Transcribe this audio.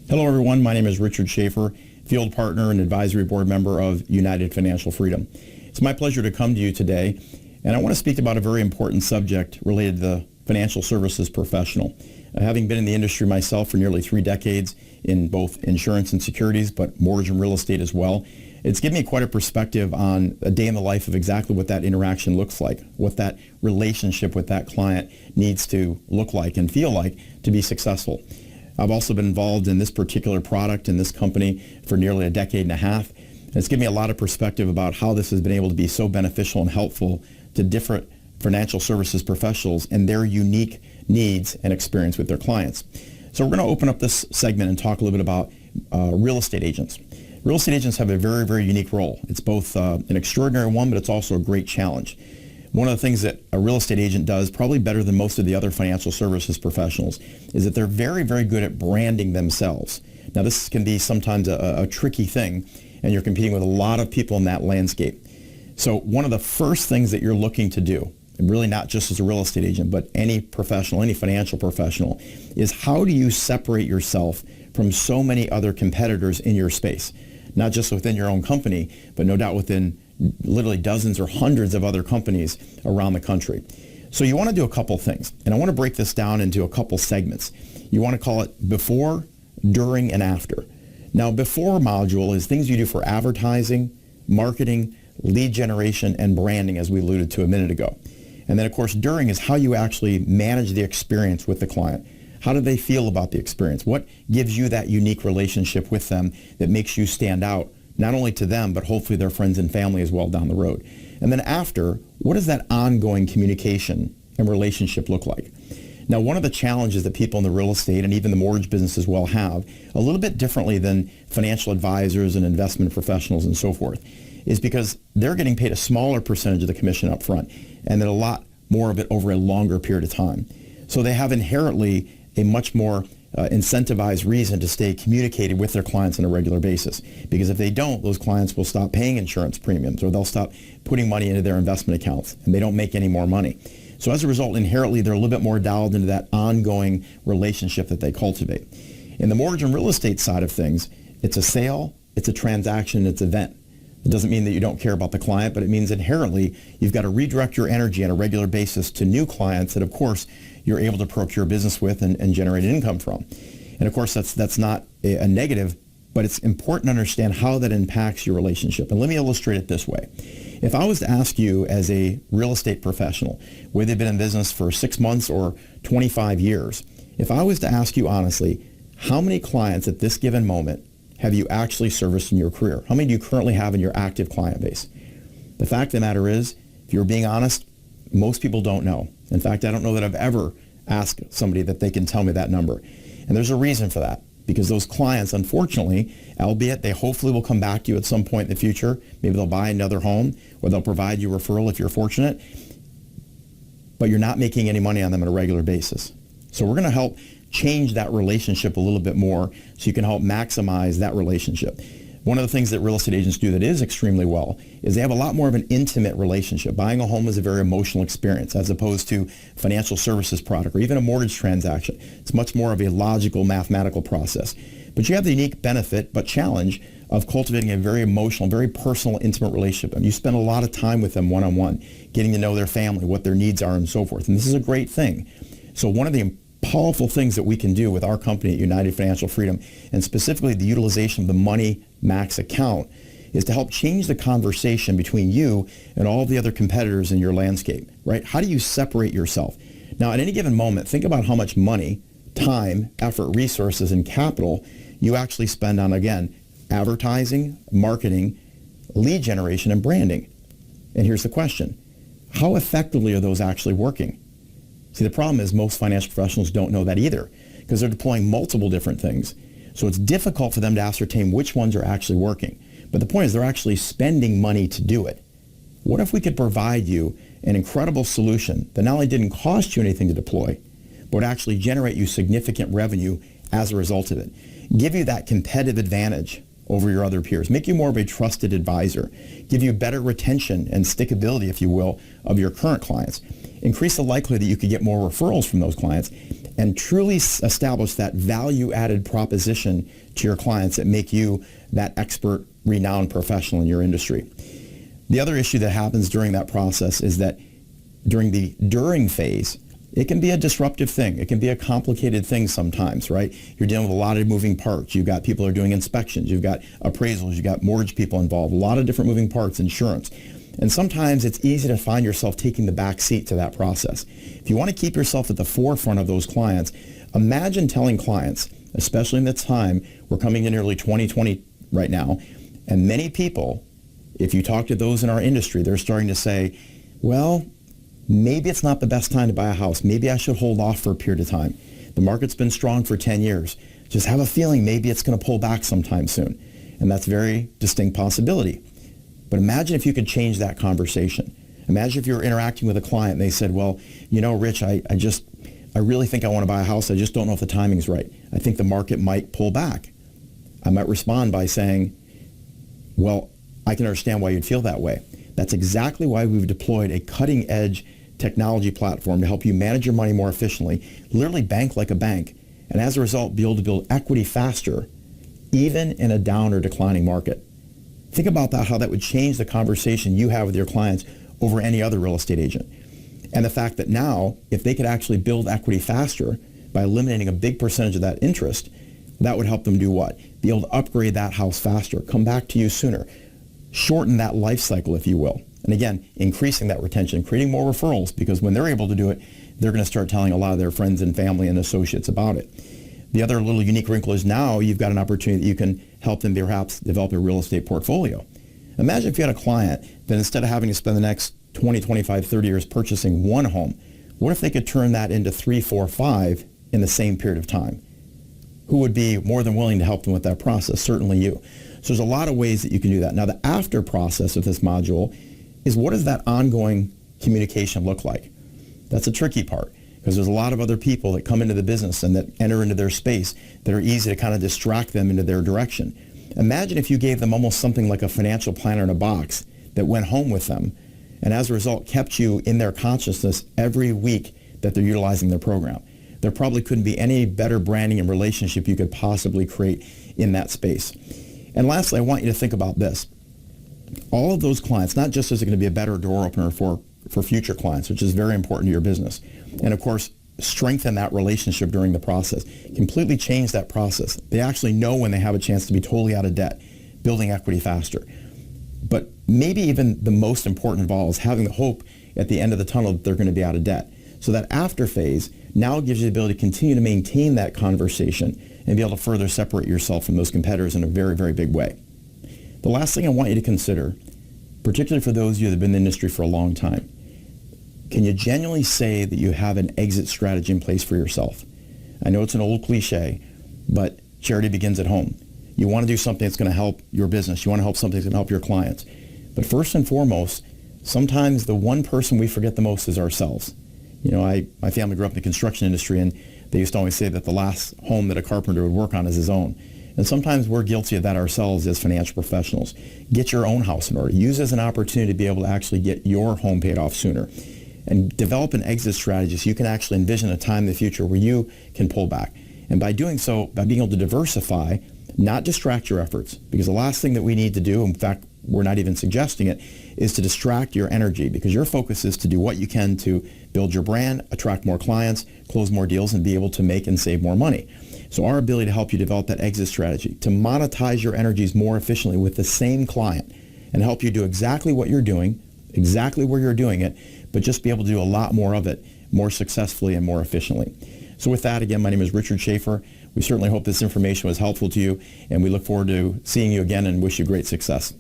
Hello everyone, my name is Richard Schaffer, Field Partner and Advisory Board Member of United Financial Freedom. It's my pleasure to come to you today, and I want to speak about a very important subject related to the financial services professional. Having been in the industry myself for nearly 3 decades in both insurance and securities, but mortgage and real estate as well, it's given me quite a perspective on a day in the life of exactly what that interaction looks like, what that relationship with that client needs to look like and feel like to be successful. I've also been involved in this particular product in this company for nearly a decade and a half. And it's given me a lot of perspective about how this has been able to be so beneficial and helpful to different financial services professionals and their unique needs and experience with their clients. So we're going to open up this segment and talk a little bit about real estate agents. Real estate agents have a very, very unique role. It's both an extraordinary one, but it's also a great challenge. One of the things that a real estate agent does, probably better than most of the other financial services professionals, is that they're very, very good at branding themselves. Now, this can be sometimes a tricky thing, and you're competing with a lot of people in that landscape. So one of the first things that you're looking to do, and really not just as a real estate agent, but any professional, any financial professional, is how do you separate yourself from so many other competitors in your space? Not just within your own company, but no doubt within literally dozens or hundreds of other companies around the country. So you want to do a couple things, and I want to break this down into a couple segments. You want to call it before, during, and after. Now, before module is things you do for advertising, marketing, lead generation, and branding, as we alluded to a minute ago. And then, of course, during is how you actually manage the experience with the client. How do they feel about the experience? What gives you that unique relationship with them that makes you stand out, not only to them, but hopefully their friends and family as well down the road? And then after, what does that ongoing communication and relationship look like? Now, one of the challenges that people in the real estate and even the mortgage business as well have, a little bit differently than financial advisors and investment professionals and so forth, is because they're getting paid a smaller percentage of the commission up front and then a lot more of it over a longer period of time. So they have inherently a much more incentivized reason to stay communicated with their clients on a regular basis. Because if they don't, those clients will stop paying insurance premiums, or they'll stop putting money into their investment accounts, and they don't make any more money. So as a result, inherently, they're a little bit more dialed into that ongoing relationship that they cultivate. In the mortgage and real estate side of things, it's a sale, it's a transaction, it's an event. It doesn't mean that you don't care about the client, but it means inherently you've got to redirect your energy on a regular basis to new clients that, of course, you're able to procure business with and generate income from. And of course, that's not a negative, but it's important to understand how that impacts your relationship. And let me illustrate it this way. If I was to ask you as a real estate professional, whether they've been in business for 6 months or 25 years, if I was to ask you honestly, how many clients at this given moment have you actually serviced in your career? How many do you currently have in your active client base? The fact of the matter is, if you're being honest, most people don't know. In fact, I don't know that I've ever asked somebody that they can tell me that number. And there's a reason for that, because those clients, unfortunately, albeit they hopefully will come back to you at some point in the future, maybe they'll buy another home, or they'll provide you a referral if you're fortunate, but you're not making any money on them on a regular basis. So we're going to help change that relationship a little bit more so you can help maximize that relationship. One of the things that real estate agents do that is extremely well is they have a lot more of an intimate relationship. Buying a home is a very emotional experience as opposed to financial services product or even a mortgage transaction. It's much more of a logical, mathematical process. But you have the unique benefit, but challenge, of cultivating a very emotional, very personal, intimate relationship. And you spend a lot of time with them one-on-one, getting to know their family, what their needs are, and so forth. And this is a great thing. So one of the powerful things that we can do with our company at United Financial Freedom, and specifically the utilization of the Money Max account, is to help change the conversation between you and all the other competitors in your landscape, right? How do you separate yourself? Now, at any given moment, think about how much money, time, effort, resources, and capital you actually spend on, again, advertising, marketing, lead generation, and branding. And here's the question. How effectively are those actually working? See, the problem is most financial professionals don't know that either because they're deploying multiple different things. So it's difficult for them to ascertain which ones are actually working. But the point is they're actually spending money to do it. What if we could provide you an incredible solution that not only didn't cost you anything to deploy, but would actually generate you significant revenue as a result of it? Give you that competitive advantage over your other peers, make you more of a trusted advisor, give you better retention and stickability, if you will, of your current clients, increase the likelihood that you could get more referrals from those clients, and truly establish that value-added proposition to your clients that make you that expert, renowned professional in your industry. The other issue that happens during that process is that during phase, it can be a disruptive thing. It can be a complicated thing sometimes, right? You're dealing with a lot of moving parts. You've got people who are doing inspections. You've got appraisals. You've got mortgage people involved. A lot of different moving parts, insurance. And sometimes it's easy to find yourself taking the back seat to that process. If you want to keep yourself at the forefront of those clients, imagine telling clients, especially in the time, we're coming in early 2020 right now, and many people, if you talk to those in our industry, they're starting to say, well, maybe it's not the best time to buy a house. Maybe I should hold off for a period of time. The market's been strong for 10 years. Just have a feeling maybe it's going to pull back sometime soon. And that's a very distinct possibility. But imagine if you could change that conversation. Imagine if you were interacting with a client and they said, well, you know, Rich, I really think I want to buy a house. I just don't know if the timing's right. I think the market might pull back. I might respond by saying, well, I can understand why you'd feel that way. That's exactly why we've deployed a cutting-edge technology platform to help you manage your money more efficiently, literally bank like a bank, and as a result, be able to build equity faster, even in a down or declining market. Think about that, how that would change the conversation you have with your clients over any other real estate agent. And the fact that now, if they could actually build equity faster by eliminating a big percentage of that interest, that would help them do what? Be able to upgrade that house faster, come back to you sooner, shorten that life cycle, if you will. And again, increasing that retention, creating more referrals, because when they're able to do it, they're going to start telling a lot of their friends and family and associates about it. The other little unique wrinkle is now you've got an opportunity that you can help them perhaps develop a real estate portfolio. Imagine if you had a client that instead of having to spend the next 20, 25, 30 years purchasing one home, what if they could turn that into 3, 4, 5 in the same period of time? Who would be more than willing to help them with that process? Certainly you. So there's a lot of ways that you can do that. Now the after process of this module is, what does that ongoing communication look like? That's a tricky part, because there's a lot of other people that come into the business and that enter into their space that are easy to kind of distract them into their direction. Imagine if you gave them almost something like a financial planner in a box that went home with them, and as a result kept you in their consciousness every week that they're utilizing their program. There probably couldn't be any better branding and relationship you could possibly create in that space. And lastly, I want you to think about this. All of those clients, not just is it going to be a better door opener for future clients, which is very important to your business, and of course, strengthen that relationship during the process, completely change that process. They actually know when they have a chance to be totally out of debt, building equity faster. But maybe even the most important of all is having the hope at the end of the tunnel that they're going to be out of debt. So that after phase now gives you the ability to continue to maintain that conversation and be able to further separate yourself from those competitors in a very, very big way. The last thing I want you to consider, particularly for those of you that have been in the industry for a long time, can you genuinely say that you have an exit strategy in place for yourself? I know it's an old cliche, but charity begins at home. You want to do something that's going to help your business. You want to help something that's going to help your clients. But first and foremost, sometimes the one person we forget the most is ourselves. You know, my family grew up in the construction industry, and they used to always say that the last home that a carpenter would work on is his own. And sometimes we're guilty of that ourselves as financial professionals. Get your own house in order. Use it as an opportunity to be able to actually get your home paid off sooner. And develop an exit strategy so you can actually envision a time in the future where you can pull back. And by doing so, by being able to diversify, not distract your efforts, because the last thing that we need to do, in fact, we're not even suggesting it, is to distract your energy, because your focus is to do what you can to build your brand, attract more clients, close more deals, and be able to make and save more money. So our ability to help you develop that exit strategy, to monetize your energies more efficiently with the same client, and help you do exactly what you're doing, exactly where you're doing it, but just be able to do a lot more of it more successfully and more efficiently. So with that, again, my name is Richard Schaffer. We certainly hope this information was helpful to you, and we look forward to seeing you again and wish you great success.